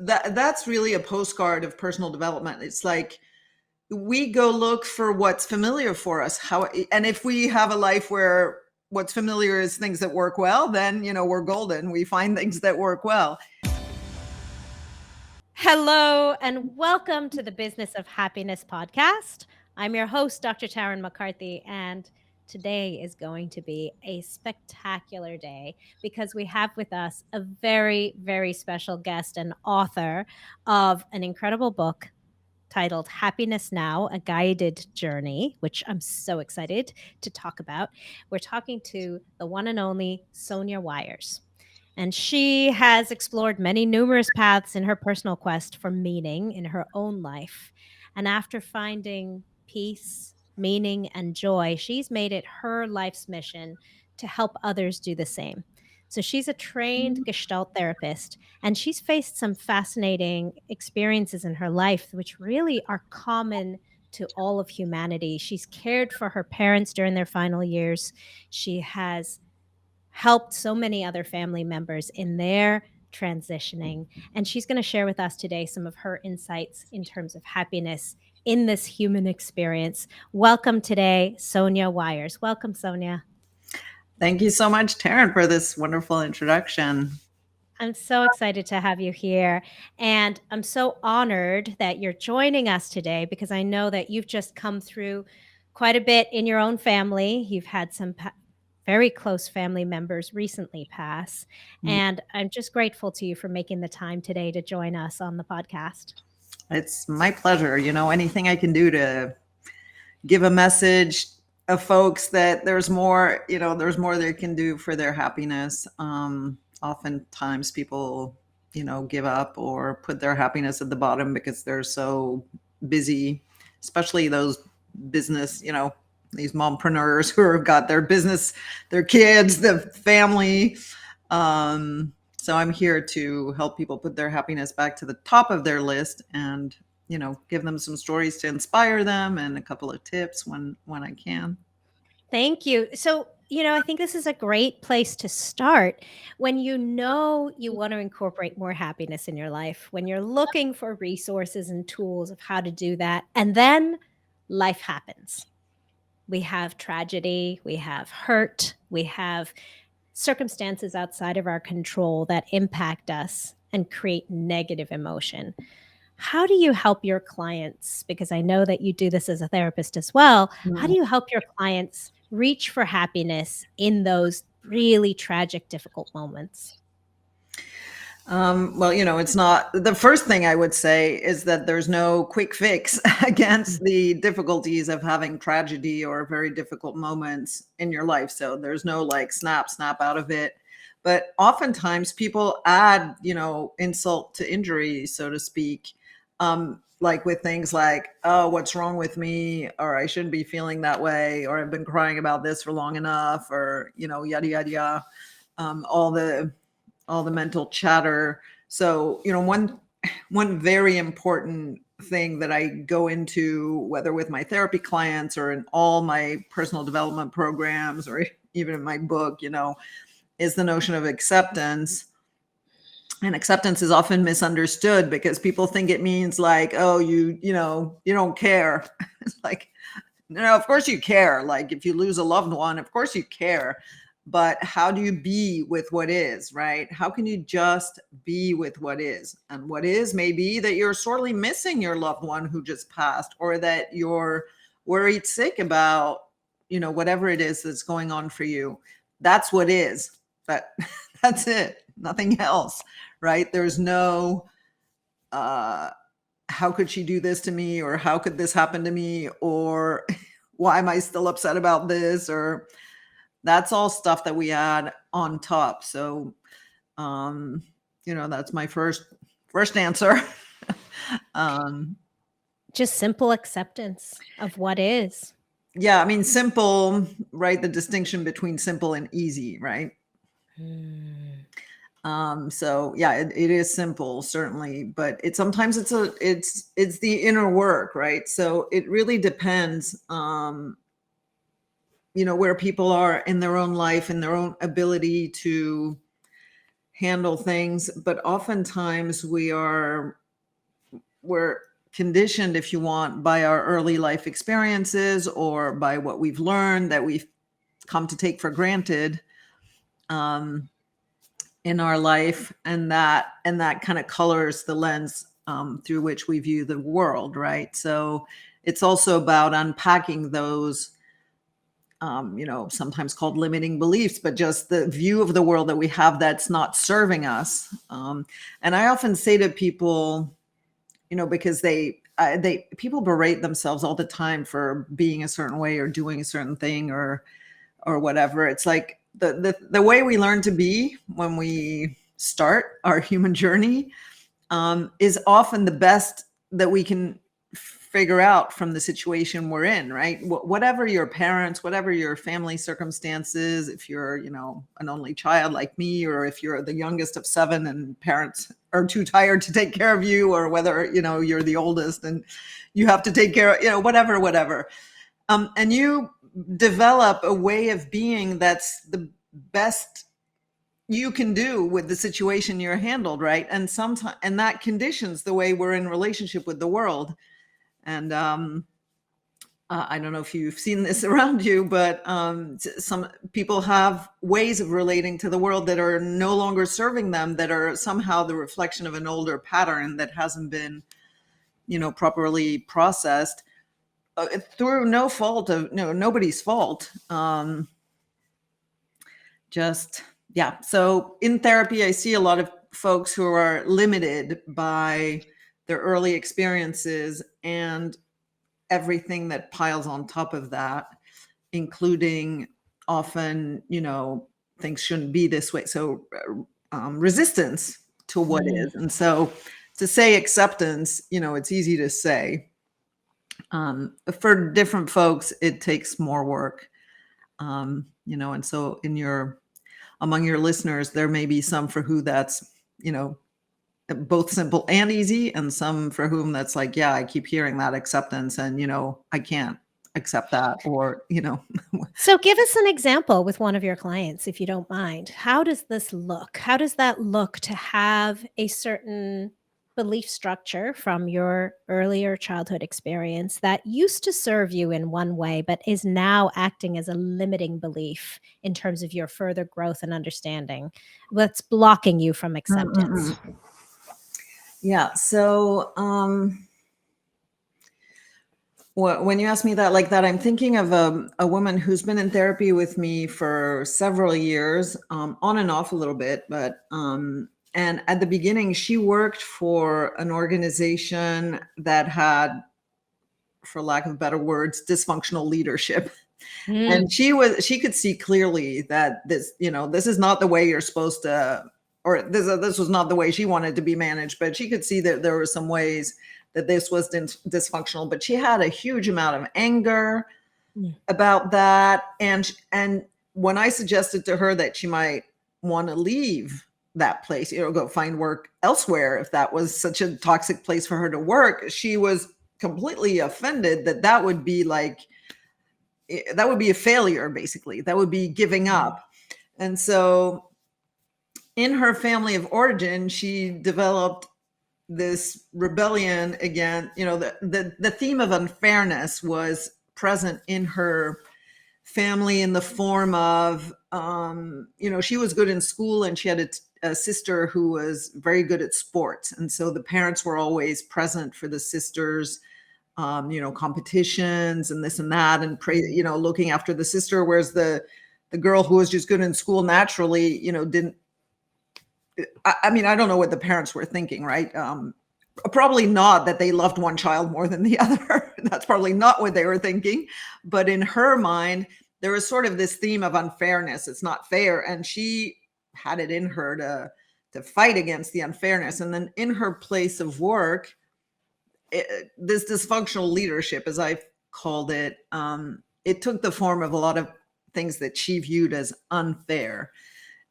that's really a postcard of personal development. It's like we go look for what's familiar for us. And if we have a life where what's familiar is things that work well, then, we're golden. We find things that work well. Hello, and welcome to the Business of Happiness podcast. I'm your host, Dr. Tarryn MacCarthy, and today is going to be a spectacular day because we have with us a very, very special guest and author of an incredible book titled Happiness Now, A Guided Journey, which I'm so excited to talk about. We're talking to the one and only Sonia Weyers. And she has explored many numerous paths in her personal quest for meaning in her own life. And after finding peace, meaning, and joy, she's made it her life's mission to help others do the same. So she's a trained Gestalt therapist, and she's faced some fascinating experiences in her life, which really are common to all of humanity. She's cared for her parents during their final years. She has helped so many other family members in their transitioning. And she's going to share with us today some of her insights in terms of happiness in this human experience. Welcome today, Sonia Weyers. Welcome, Sonia. Thank you so much, Tarryn, for this wonderful introduction. I'm so excited to have you here. And I'm so honored that you're joining us today because I know that you've just come through quite a bit in your own family. You've had some very close family members recently pass. And I'm just grateful to you for making the time today to join us on the podcast. It's my pleasure. Anything I can do to give a message of folks that there's more they can do for their happiness. Oftentimes people, give up or put their happiness at the bottom because they're so busy, especially those business, these mompreneurs who have got their business, their kids, the family. So I'm here to help people put their happiness back to the top of their list and, give them some stories to inspire them and a couple of tips when I can. Thank you. So, I think this is a great place to start when you want to incorporate more happiness in your life, when you're looking for resources and tools of how to do that, and then life happens. We have tragedy, we have hurt, we have circumstances outside of our control that impact us and create negative emotion. How do you help your clients? Because I know that you do this as a therapist as well. How do you help your clients reach for happiness in those really tragic, difficult moments? Well, it's not the first thing I would say is that there's no quick fix against the difficulties of having tragedy or very difficult moments in your life. So there's no snap out of it. But oftentimes people add, insult to injury, so to speak. Like with things like, oh, what's wrong with me? Or I shouldn't be feeling that way. Or I've been crying about this for long enough, or, yada, yada, yada. All the mental chatter. So, one very important thing that I go into, whether with my therapy clients or in all my personal development programs, or even in my book, is the notion of acceptance. And acceptance is often misunderstood because people think it means like, oh, you don't care. It's like, no, of course you care. Like if you lose a loved one, of course you care. But how do you be with what is, right? How can you just be with what is? And what is may be that you're sorely missing your loved one who just passed, or that you're worried sick about, whatever it is that's going on for you. That's what is. But that's it. Nothing else, right? There's no, how could she do this to me? Or how could this happen to me? Or why am I still upset about this? Or that's all stuff that we add on top. So, that's my first answer. Just simple acceptance of what is. Yeah. I mean, simple, right? The distinction between simple and easy, right? So yeah, it is simple, certainly, but sometimes it's the inner work, right? So it really depends, where people are in their own life and their own ability to handle things, but oftentimes we're conditioned, if you want, by our early life experiences or by what we've learned that we've come to take for granted in our life, and that kind of colors the lens through which we view the world, right? So it's also about unpacking those sometimes called limiting beliefs, but just the view of the world that we have that's not serving us. And I often say to people, because people berate themselves all the time for being a certain way or doing a certain thing or whatever. It's like the way we learn to be when we start our human journey is often the best that we can figure out from the situation we're in, right? Whatever your parents, whatever your family circumstances, if you're, an only child like me, or if you're the youngest of 7 and parents are too tired to take care of you, or whether, you're the oldest and you have to take care of, whatever. And you develop a way of being that's the best you can do with the situation you're handled, right? And sometimes, and that conditions the way we're in relationship with the world. And I don't know if you've seen this around you, but some people have ways of relating to the world that are no longer serving them, that are somehow the reflection of an older pattern that hasn't been, properly processed through no fault of nobody's fault. So in therapy, I see a lot of folks who are limited by their early experiences and everything that piles on top of that, including often, things shouldn't be this way. So resistance to what is. And so to say acceptance, it's easy to say. For different folks, it takes more work. And so among your listeners, there may be some for who that's, both simple and easy, and some for whom that's like, yeah, I keep hearing that acceptance and, I can't accept that, or, So give us an example with one of your clients, if you don't mind. How does this look? How does that look to have a certain belief structure from your earlier childhood experience that used to serve you in one way, but is now acting as a limiting belief in terms of your further growth and understanding? What's blocking you from acceptance? Yeah. So, when you ask me that like that, I'm thinking of a woman who's been in therapy with me for several years, on and off a little bit, but, and at the beginning, she worked for an organization that had, for lack of better words, dysfunctional leadership. And she could see clearly that this is not the way you're supposed to, or this was not the way she wanted to be managed, but she could see that there were some ways that this was dysfunctional. But she had a huge amount of anger about that. And when I suggested to her that she might want to leave that place, go find work elsewhere, if that was such a toxic place for her to work, she was completely offended that would be a failure, basically. That would be giving up. And so in her family of origin, she developed this rebellion against, the theme of unfairness was present in her family in the form of, she was good in school and she had a sister who was very good at sports. And so the parents were always present for the sisters' competitions and this and that, and looking after the sister, whereas the girl who was just good in school naturally, didn't. I mean, I don't know what the parents were thinking, right? Probably not that they loved one child more than the other. That's probably not what they were thinking. But in her mind, there was sort of this theme of unfairness. It's not fair, and she had it in her to fight against the unfairness. And then in her place of work, this dysfunctional leadership, as I've called it, it took the form of a lot of things that she viewed as unfair.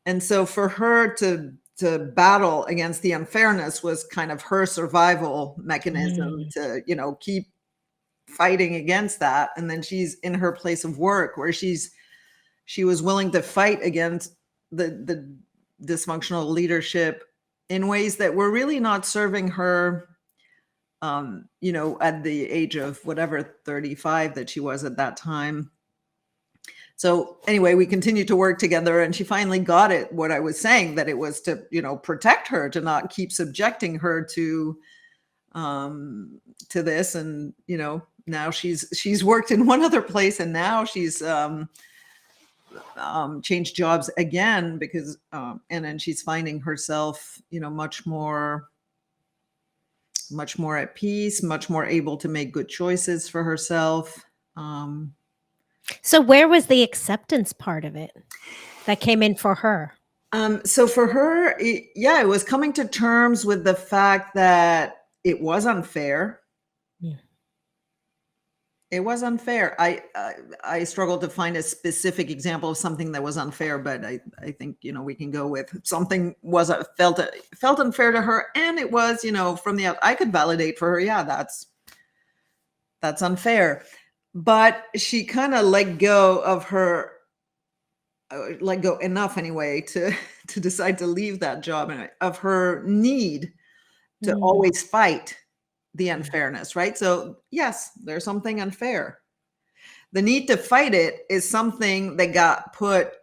And so for her to battle against the unfairness was kind of her survival mechanism to, keep fighting against that. And then she's in her place of work where she was willing to fight against the dysfunctional leadership in ways that were really not serving her, at the age of whatever, 35 that she was at that time. So anyway, we continued to work together, and she finally got it, what I was saying, that it was to, protect her, to not keep subjecting her to this. And, now she's worked in one other place, and now she's changed jobs again because, and then she's finding herself, much more at peace, much more able to make good choices for herself. So where was the acceptance part of it that came in for her? So for her, it was coming to terms with the fact that it was unfair. Yeah. It was unfair. I struggled to find a specific example of something that was unfair, but I think, we can go with something felt unfair to her. And it was, from the out, I could validate for her. Yeah, that's unfair. But she kind of let go enough anyway to decide to leave that job, and of her need to always fight the unfairness, right? So yes, there's something unfair. The need to fight it is something that got put,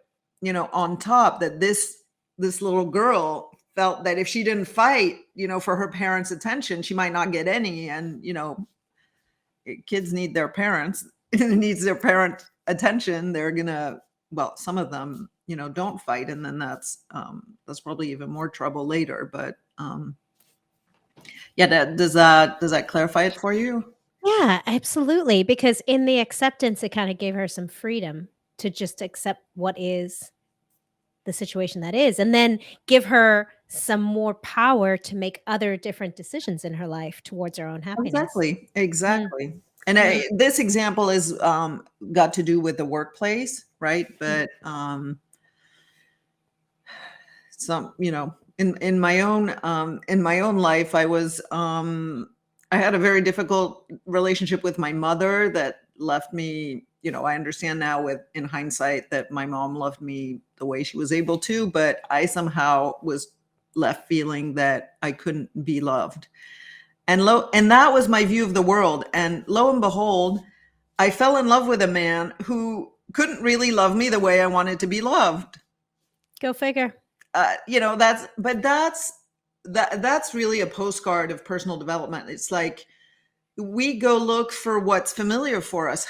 on top, that this little girl felt that if she didn't fight, for her parents' attention, she might not get any. And, kids need their parents, needs their parent attention. They're gonna, well, some of them, don't fight, and then that's probably even more trouble later. But yeah, does that clarify it for you? Yeah, absolutely. Because in the acceptance, it kind of gave her some freedom to just accept what is the situation that is, and then give her some more power to make other different decisions in her life towards her own happiness. Exactly. And Mm. this example is got to do with the workplace, right? But some, in my own life, I had a very difficult relationship with my mother that left me, I understand now in hindsight that my mom loved me the way she was able to, but I somehow was left feeling that I couldn't be loved. And that was my view of the world. And lo and behold, I fell in love with a man who couldn't really love me the way I wanted to be loved. Go figure. That's really a postcard of personal development. It's like we go look for what's familiar for us.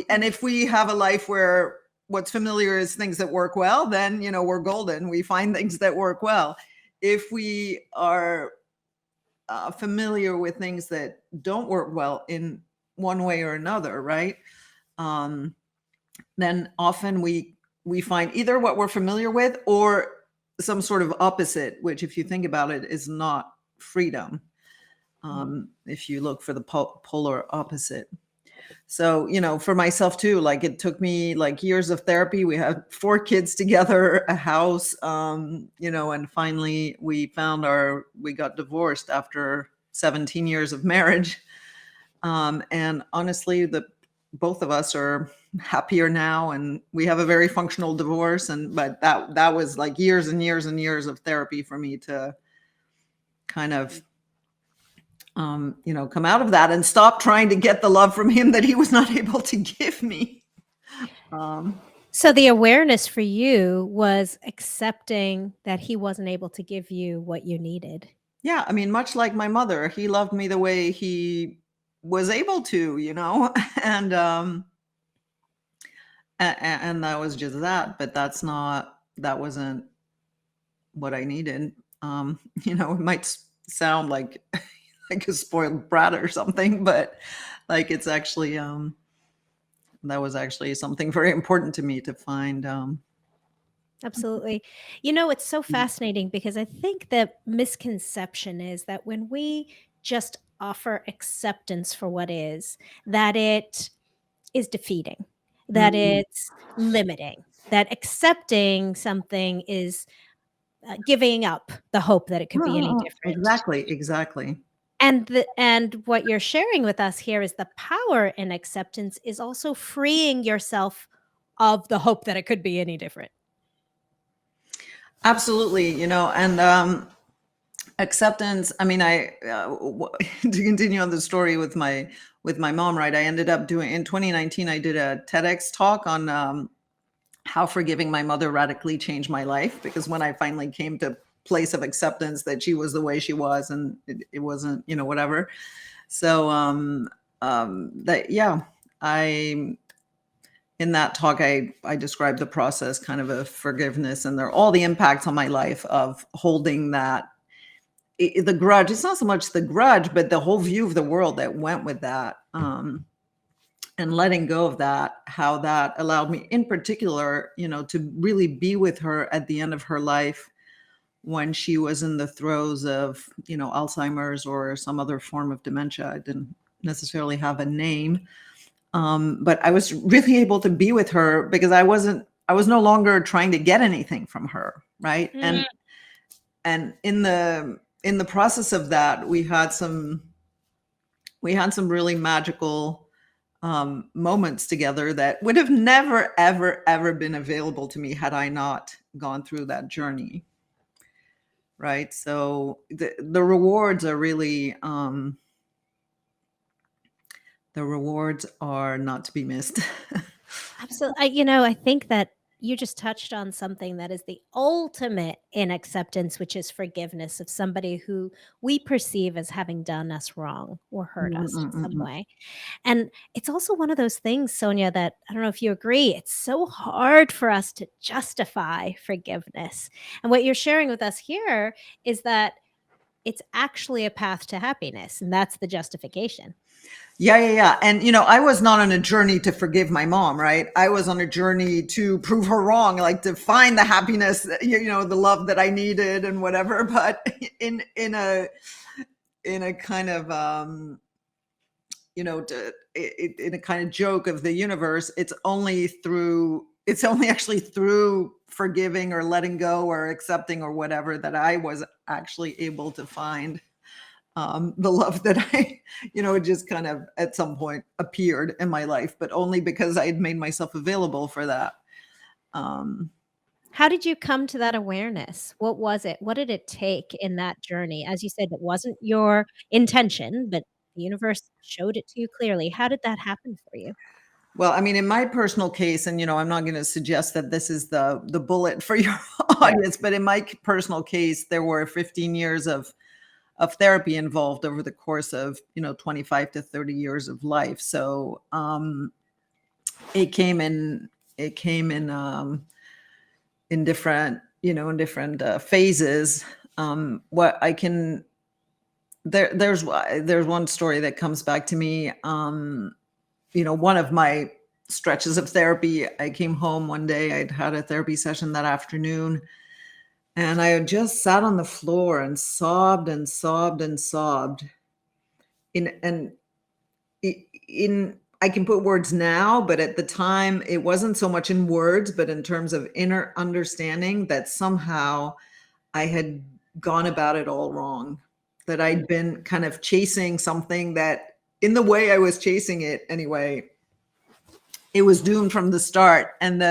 And if we have a life where what's familiar is things that work well, then, we're golden. We find things that work well. If we are familiar with things that don't work well in one way or another, right? Then often we find either what we're familiar with or some sort of opposite, which, if you think about it, is not freedom. If you look for the polar opposite. So, for myself too, like it took me like years of therapy. We had 4 kids together, a house, and finally we got divorced after 17 years of marriage. And honestly, both of us are happier now, and we have a very functional divorce. But that was like years and years and years of therapy for me to kind of come out of that and stop trying to get the love from him that he was not able to give me. So the awareness for you was accepting that he wasn't able to give you what you needed. Yeah, I mean, much like my mother, he loved me the way he was able to, and and that was just that. But that wasn't what I needed. It might sound like like a spoiled brat or something, but like it's actually that was actually something very important to me to find. Absolutely. It's so fascinating because I think the misconception is that when we just offer acceptance for what is, that it is defeating, that Mhm. it's limiting, that accepting something is giving up the hope that it could be any different. Exactly. And what you're sharing with us here is the power in acceptance is also freeing yourself of the hope that it could be any different. Absolutely, and acceptance. I mean, to continue on the story with my mom, right? I ended up doing in 2019. I did a TEDx talk on how forgiving my mother radically changed my life, because when I finally came to place of acceptance that she was the way she was, and it wasn't, whatever. So that yeah, I in that talk, I described the process kind of a forgiveness, and there all the impacts on my life of holding that the grudge. It's not so much the grudge, but the whole view of the world that went with that, and letting go of that, how that allowed me in particular, to really be with her at the end of her life, when she was in the throes of, Alzheimer's or some other form of dementia. I didn't necessarily have a name. But I was really able to be with her because I was no longer trying to get anything from her. Right. And in the process of that, we had some really magical moments together that would have never, ever, ever been available to me had I not gone through that journey. Right. So the rewards are really, the rewards are not to be missed. Absolutely. I think that you just touched on something that is the ultimate in acceptance, which is forgiveness of somebody who we perceive as having done us wrong or hurt Mm, us mm, in mm, some mm. way. And it's also one of those things, Sonia, that I don't know if you agree, it's so hard for us to justify forgiveness. And what you're sharing with us here is that it's actually a path to happiness, and that's the justification. Yeah. And, I was not on a journey to forgive my mom, right? I was on a journey to prove her wrong, like to find the happiness, the love that I needed and whatever. But in a kind of, in a kind of joke of the universe, it's only actually through forgiving or letting go or accepting or whatever that I was actually able to find the love that it just kind of at some point appeared in my life, but only because I had made myself available for that. Um, How did you come to that awareness? What was it? What did it take in that journey? As you said, it wasn't your intention, but the universe showed it to you clearly. How did that happen for you? well, I mean, in my personal case, and I'm not going to suggest that this is the bullet for your Right. audience, but in my personal case, there were 15 years of therapy involved over the course of 25 to 30 years of life. So it came in different phases. What I can there's one story that comes back to me. One of my stretches of therapy, I came home one day. I'd had a therapy session that afternoon, and I had just sat on the floor and sobbed and sobbed and sobbed. In I can put words now, but at the time it wasn't so much in words, but in terms of inner understanding that somehow I had gone about it all wrong, that I'd been kind of chasing something that, in the way I was chasing it anyway, it was doomed from the start. And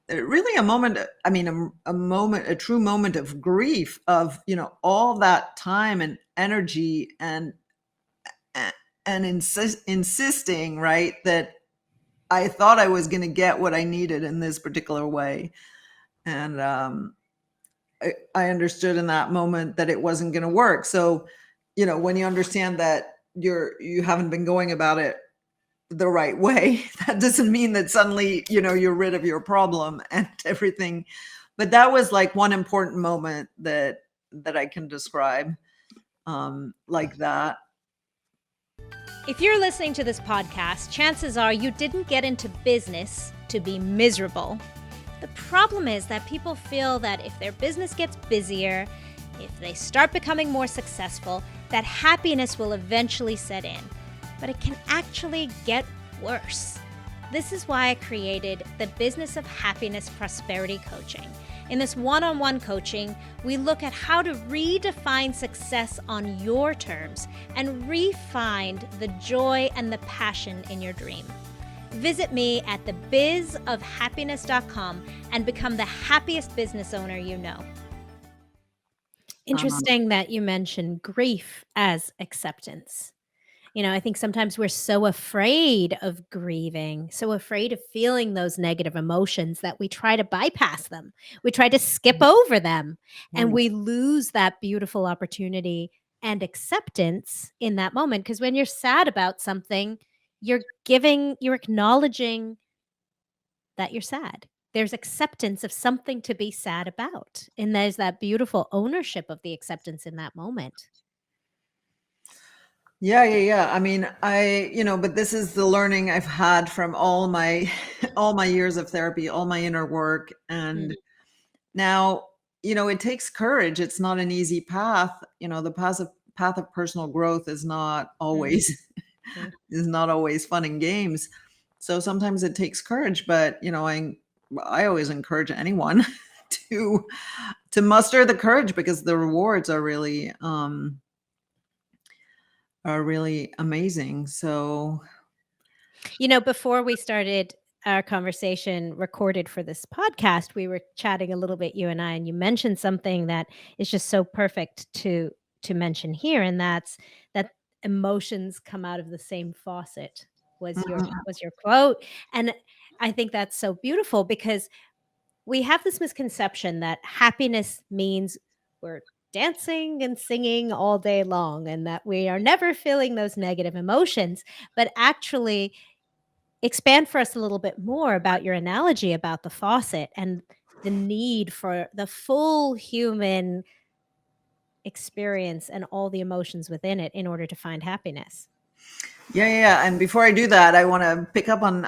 really a moment, I mean, a true moment of grief of, all that time and energy and insisting, right, that I thought I was going to get what I needed in this particular way. And I understood in that moment that it wasn't going to work. So, when you understand that you haven't been going about it the right way, that doesn't mean that suddenly, you're rid of your problem and everything. But that was like one important moment that I can describe like that. If you're listening to this podcast, chances are you didn't get into business to be miserable. The problem is that people feel that if their business gets busier, if they start becoming more successful, that happiness will eventually set in. But it can actually get worse. This is why I created the Business of Happiness Prosperity Coaching. In this one-on-one coaching, we look at how to redefine success on your terms and re-find the joy and the passion in your dream. Visit me at thebizofhappiness.com and become the happiest business owner you know. Interesting that you mentioned grief as acceptance. I think sometimes we're so afraid of grieving, so afraid of feeling those negative emotions that we try to bypass them. We try to skip over them, and we lose that beautiful opportunity and acceptance in that moment. Because when you're sad about something, you're acknowledging that you're sad. There's acceptance of something to be sad about. And there's that beautiful ownership of the acceptance in that moment. Yeah. I mean, but this is the learning I've had from all my years of therapy, all my inner work. And now, it takes courage. It's not an easy path. The path of personal growth is not always is not always fun and games. So sometimes it takes courage, but I always encourage anyone to muster the courage, because the rewards are really amazing. So, before we started our conversation recorded for this podcast, we were chatting a little bit, you and I, and you mentioned something that is just so perfect to mention here, and that's that emotions come out of the same faucet was your quote. And I think that's so beautiful, because we have this misconception that happiness means we're dancing and singing all day long and that we are never feeling those negative emotions. But actually, expand for us a little bit more about your analogy about the faucet and the need for the full human experience and all the emotions within it in order to find happiness. Yeah. And before I do that, I want to pick up on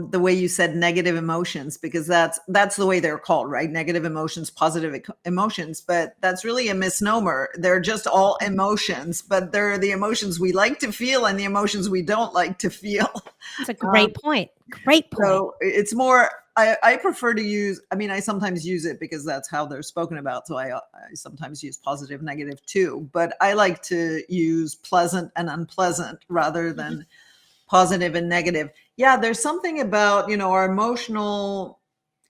the way you said negative emotions, because that's the way they're called, right? Negative emotions, positive emotions, but that's really a misnomer. They're just all emotions, but they're the emotions we like to feel and the emotions we don't like to feel. That's a great point. Great point. So it's more, I prefer to use, I sometimes use it because that's how they're spoken about. So I sometimes use positive, negative too, but I like to use pleasant and unpleasant rather than positive and negative. Yeah, there's something about, our emotional,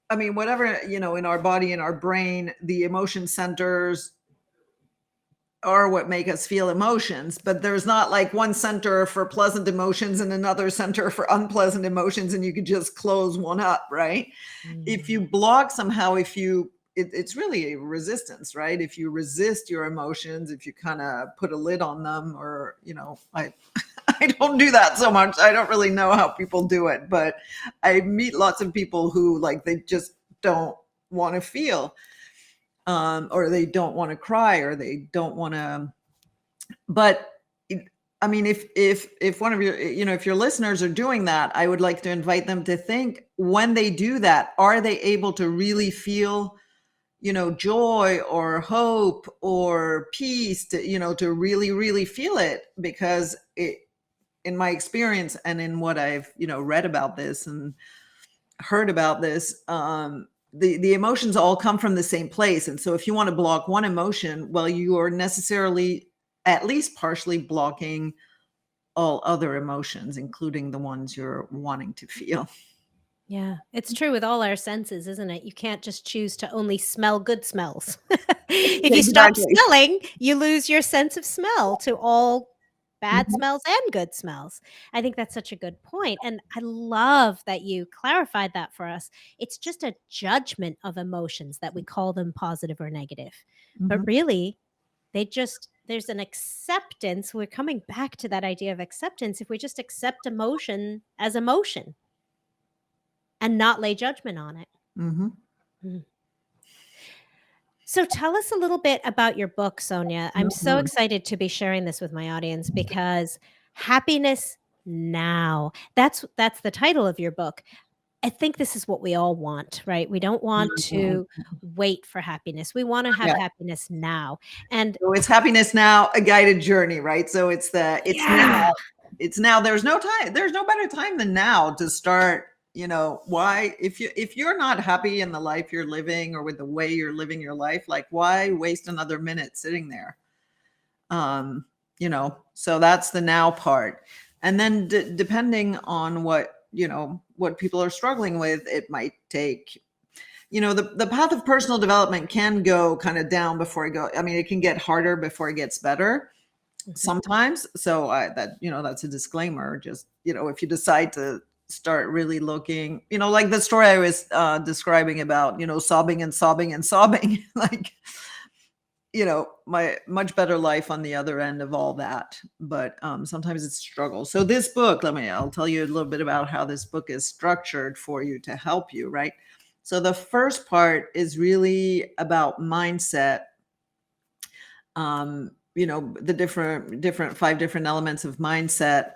whatever, in our body, in our brain, the emotion centers are what make us feel emotions, but there's not like one center for pleasant emotions and another center for unpleasant emotions, and you could just close one up, right? If you block somehow, it's really a resistance, right? If you resist your emotions, if you kind of put a lid on them, or I don't do that so much. I don't really know how people do it, but I meet lots of people who they just don't want to feel. Or they don't want to cry, or they don't want to. But if one of your, if your listeners are doing that, I would like to invite them to think, when they do that, are they able to really feel, joy or hope or peace, to really, really feel it? Because in my experience and in what I've, read about this and heard about this, the emotions all come from the same place. And so if you want to block one emotion, well, you are necessarily at least partially blocking all other emotions, including the ones you're wanting to feel. Yeah, it's true with all our senses, isn't it? You can't just choose to only smell good smells. If you stop smelling, you lose your sense of smell to all bad smells and good smells. I think that's such a good point. And I love that you clarified that for us. It's just a judgment of emotions that we call them positive or negative. But really, there's an acceptance. We're coming back to that idea of acceptance. If we just accept emotion as emotion and not lay judgment on it. So tell us a little bit about your book, Sonia. I'm so excited to be sharing this with my audience, because Happiness Now, that's the title of your book. I think this is what we all want, right? We don't want to wait for happiness. We want to have happiness now. And so it's Happiness Now, a guided journey, right? So it's now. It's now. There's no time. There's no better time than now to start. Why, if you're not happy in the life you're living or with the way you're living your life, why waste another minute sitting there? So that's the now part. And then depending on what what people are struggling with. It might take, the path of personal development can go kind of down before it can get harder before it gets better sometimes. So that's a disclaimer. Just, if you decide to start really looking, like the story I was describing about, sobbing and sobbing and sobbing, like, my much better life on the other end of all that. But sometimes it's a struggle. So this book, I'll tell you a little bit about how this book is structured for you to help you, right? So the first part is really about mindset. The different 5 different elements of mindset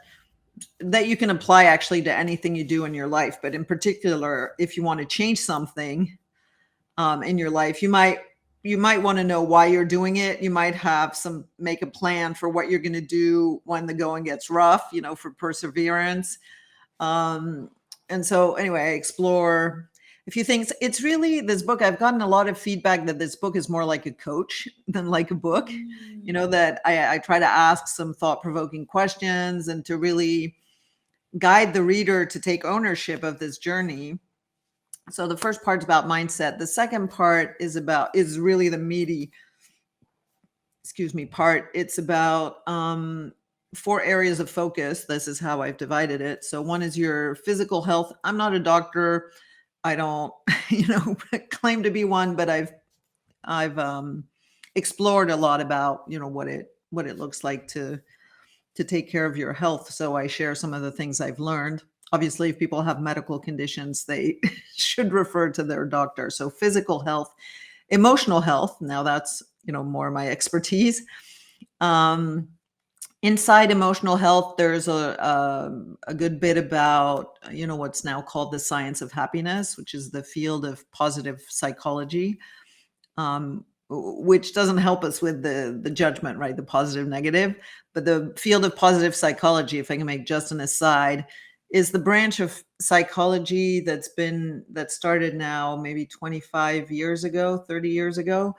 that you can apply actually to anything you do in your life. But in particular, if you want to change something in your life, you might want to know why you're doing it. You might make a plan for what you're going to do when the going gets rough, for perseverance. And so anyway, I explore a few things. It's really, this book, I've gotten a lot of feedback that this book is more like a coach than like a book, that I try to ask some thought-provoking questions and to really guide the reader to take ownership of this journey. So the first part's about mindset. The second part is really the meaty, part. It's about 4 areas of focus. This is how I've divided it. So one is your physical health. I'm not a doctor. I don't, claim to be one, but I've explored a lot about, what it looks like to take care of your health. So I share some of the things I've learned. Obviously, if people have medical conditions, they should refer to their doctor. So physical health, emotional health. Now that's, more my expertise. Inside emotional health, there's a good bit about, what's now called the science of happiness, which is the field of positive psychology, which doesn't help us with the judgment, right? The positive, negative. But the field of positive psychology, if I can make just an aside, is the branch of psychology that started now maybe 25 years ago, 30 years ago.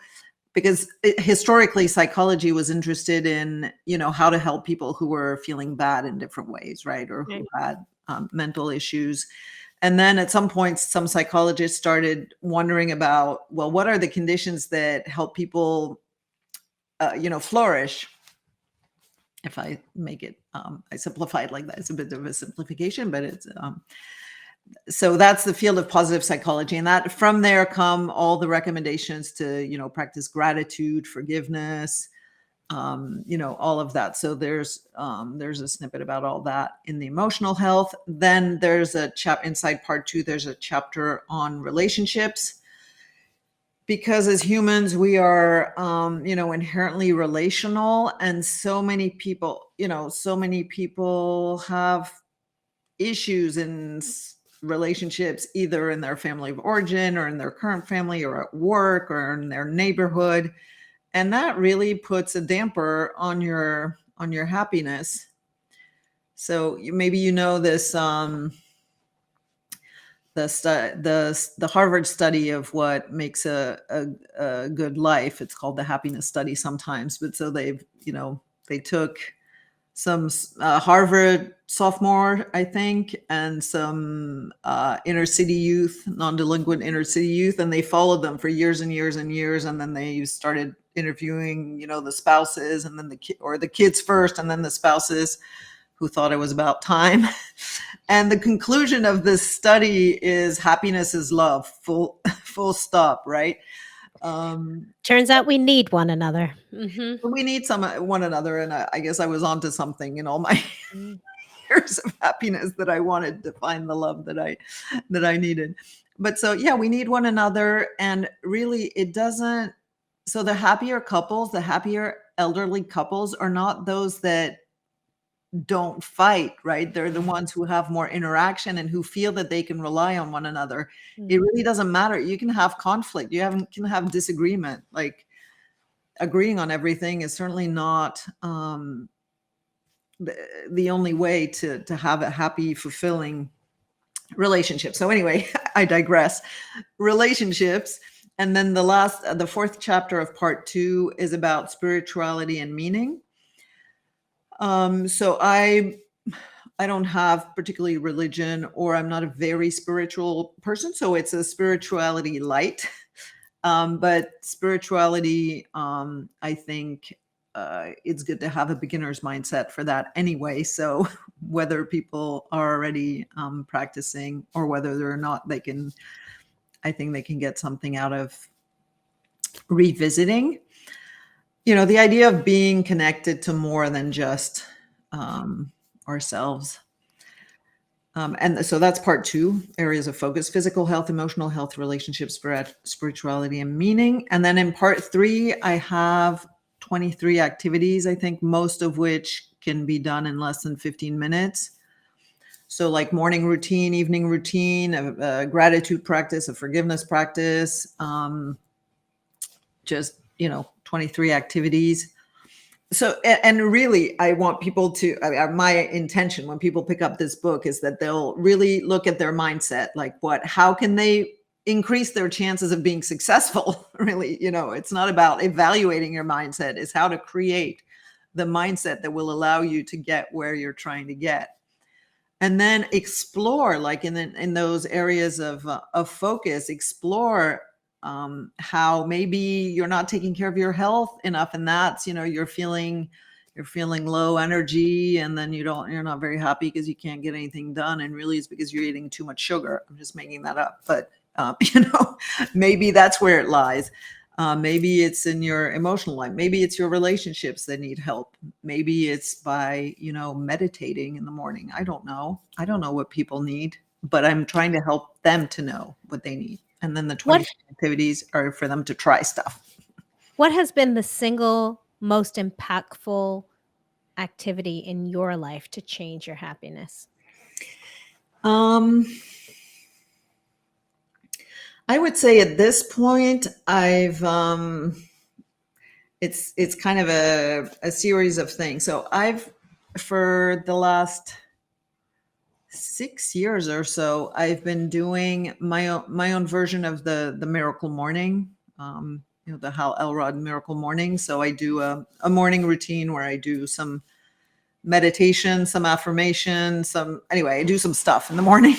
Because historically, psychology was interested in, how to help people who were feeling bad in different ways, right? Or who had mental issues. And then at some point, some psychologists started wondering about, well, what are the conditions that help people, flourish? If I make it, I simplify it like that. It's a bit of a simplification, but it's... So that's the field of positive psychology. And that from there come all the recommendations to, practice gratitude, forgiveness, all of that. So there's a snippet about all that in the emotional health. Then there's a inside part 2, there's a chapter on relationships. Because as humans, we are, inherently relational. And so many people have issues in relationships, either in their family of origin or in their current family or at work or in their neighborhood. And that really puts a damper on your happiness. So maybe this, the Harvard study of what makes a good life. It's called the happiness study sometimes. But so they took some Harvard sophomore, I think, and some inner city youth, non-delinquent inner city youth, and they followed them for years and years and years. And then they started interviewing, the spouses, and then the kids first, and then the spouses, who thought it was about time. And the conclusion of this study is happiness is love, full stop, right? Turns out we need one another. Mm-hmm. We need one another. And I guess I was onto something in all my years of happiness, that I wanted to find the love that I needed. But so, yeah, we need one another. And really it doesn't. So the happier elderly couples are not those that don't fight, right? They're the ones who have more interaction and who feel that they can rely on one another. Mm-hmm. It really doesn't matter. You can have conflict. You can have disagreement. Like, agreeing on everything is certainly not the only way to have a happy, fulfilling relationship. So anyway, I digress. Relationships. And then the 4th chapter of part 2 is about spirituality and meaning. So I don't have particularly religion, or I'm not a very spiritual person. So it's a spirituality light. But spirituality, I think it's good to have a beginner's mindset for that anyway. So whether people are already practicing or whether they're not, I think they can get something out of revisiting, the idea of being connected to more than just ourselves. And so that's part 2, areas of focus: physical health, emotional health, relationships, spirituality, and meaning. And then in part 3, I have 23 activities, I think, most of which can be done in less than 15 minutes. So like morning routine, evening routine, a gratitude practice, a forgiveness practice, just, 23 activities. So, and really, I want people to, my intention when people pick up this book is that they'll really look at their mindset, like how can they increase their chances of being successful? Really, it's not about evaluating your mindset, it's how to create the mindset that will allow you to get where you're trying to get. And then explore, like in those areas of focus, explore how maybe you're not taking care of your health enough, and that's you're feeling low energy, and then you're not very happy because you can't get anything done, and really it's because you're eating too much sugar. I'm just making that up, but maybe that's where it lies. Maybe it's in your emotional life. Maybe it's your relationships that need help. Maybe it's by meditating in the morning. I don't know what people need, but I'm trying to help them to know what they need. And then the 20 activities are for them to try stuff. What has been the single most impactful activity in your life to change your happiness? I would say at this point, I've it's kind of a series of things. So for the last 6 years or so, I've been doing my own version of the Miracle Morning, the Hal Elrod Miracle Morning. So I do a morning routine where I do some meditation, some affirmation, I do some stuff in the morning.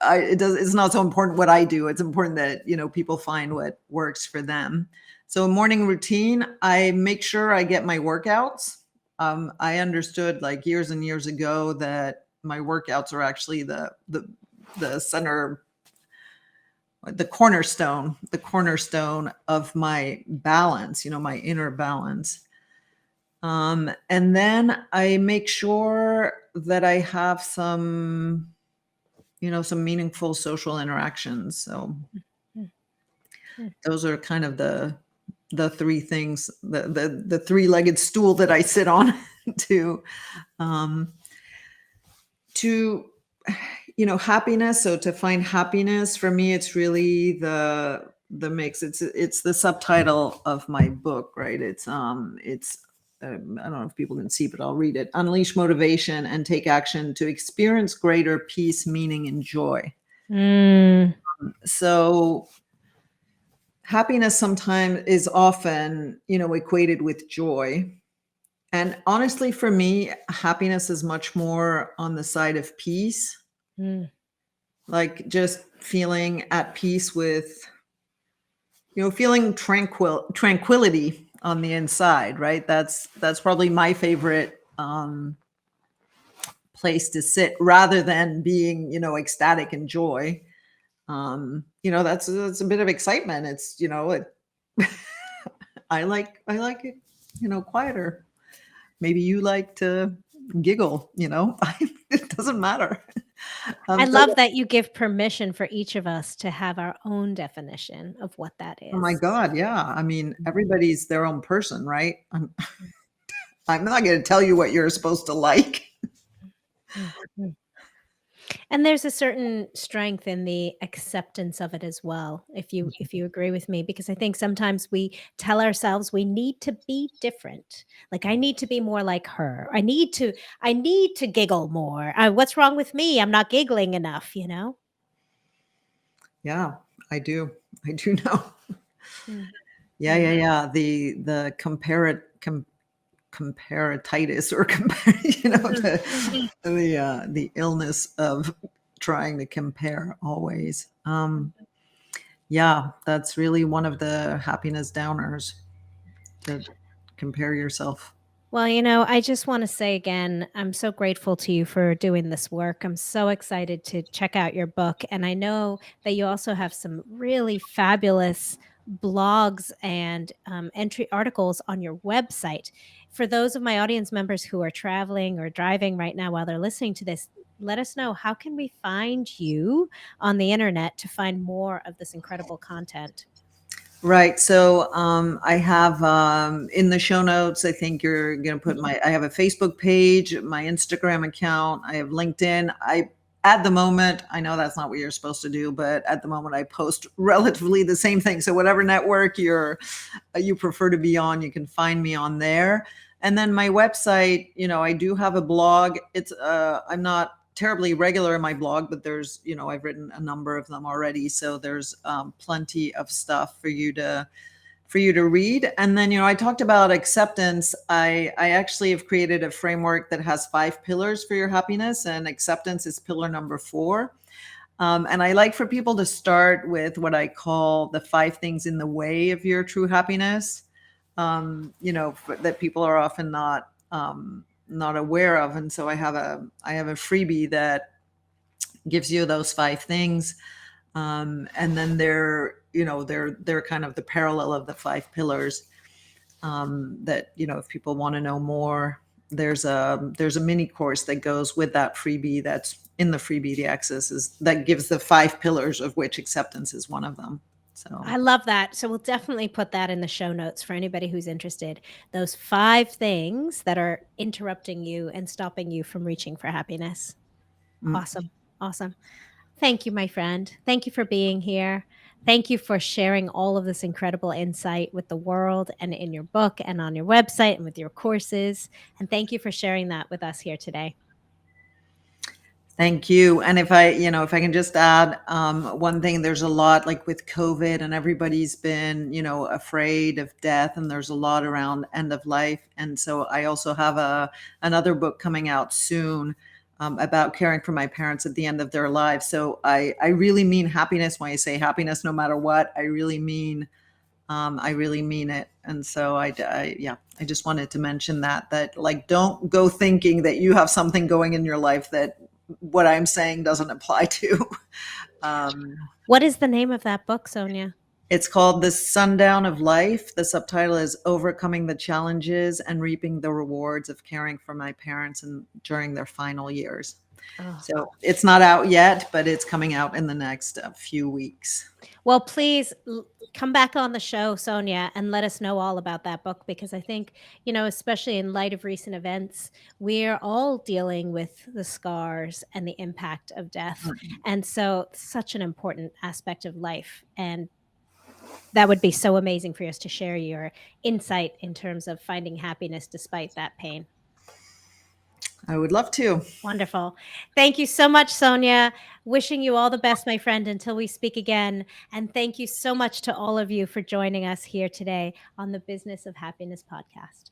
It's not so important what I do. It's important that, people find what works for them. So morning routine, I make sure I get my workouts. I understood like years and years ago that my workouts are actually the center, the cornerstone of my balance, my inner balance. And then I make sure that I have some meaningful social interactions. So those are kind of the 3 things, the 3-legged stool that I sit on to happiness. So to find happiness for me, it's really the mix. It's the subtitle of my book, right? It's I don't know if people can see, but I'll read it. Unleash motivation and take action to experience greater peace, meaning, and joy. So happiness sometimes is often, equated with joy. And honestly, for me, happiness is much more on the side of peace. Like just feeling at peace with, feeling tranquility on the inside, right? That's probably my favorite place to sit, rather than being, ecstatic and joy. That's a bit of excitement. It's, I like it, quieter. Maybe you like to giggle, it doesn't matter. I love that you give permission for each of us to have our own definition of what that is. Oh my God. Yeah. I mean, everybody's their own person, right? I'm not going to tell you what you're supposed to like. And there's a certain strength in the acceptance of it as well, if you agree with me, because I think sometimes we tell ourselves we need to be different. Like I need to be more like her. I need to giggle more. What's wrong with me? I'm not giggling enough, Yeah, I do. I do know. Yeah. The comparatitis or compare, the illness of trying to compare always. Yeah, that's really one of the happiness downers, to compare yourself. Well, I just want to say again, I'm so grateful to you for doing this work. I'm so excited to check out your book. And I know that you also have some really fabulous blogs and entry articles on your website. For those of my audience members who are traveling or driving right now while they're listening to this, let us know, how can we find you on the internet to find more of this incredible content? Right. So I have in the show notes, I think you're going to put I have a Facebook page, my Instagram account, I have LinkedIn. At the moment, I know that's not what you're supposed to do, but at the moment I post relatively the same thing. So whatever network you prefer to be on, you can find me on there. And then my website, I do have a blog. It's I'm not terribly regular in my blog, but there's, I've written a number of them already. So there's plenty of stuff for you to read. And then, I talked about acceptance. I actually have created a framework that has 5 pillars for your happiness, and acceptance is pillar number 4. And I like for people to start with what I call the 5 things in the way of your true happiness, that people are often not aware of. And so I have a freebie that gives you those 5 things. And then they're kind of the parallel of the 5 pillars, that, if people want to know more, there's a mini course that goes with that freebie. That's in the freebie. The access is that gives the 5 pillars, of which acceptance is one of them. So I love that. So we'll definitely put that in the show notes for anybody who's interested. Those 5 things that are interrupting you and stopping you from reaching for happiness. Awesome. Awesome. Thank you, my friend. Thank you for being here. Thank you for sharing all of this incredible insight with the world and in your book and on your website and with your courses. And thank you for sharing that with us here today. Thank you. And if I can just add one thing, there's a lot, like with COVID, and everybody's been, afraid of death, and there's a lot around end of life. And so I also have another book coming out soon about caring for my parents at the end of their lives. So I really mean happiness. When I say happiness, no matter what, I really mean it. And so I just wanted to mention that like, don't go thinking that you have something going in your life that what I'm saying doesn't apply to. What is the name of that book, Sonia? It's called The Sundown of Life. The subtitle is Overcoming the Challenges and Reaping the Rewards of Caring for My Parents during their final years. Oh. So it's not out yet, but it's coming out in the next few weeks. Well, please come back on the show, Sonia, and let us know all about that book, because I think, especially in light of recent events, we're all dealing with the scars and the impact of death. Mm-hmm. And so such an important aspect of life. And that would be so amazing for us to share your insight in terms of finding happiness despite that pain. I would love to. Wonderful. Thank you so much, Sonia. Wishing you all the best, my friend, until we speak again. And thank you so much to all of you for joining us here today on the Business of Happiness podcast.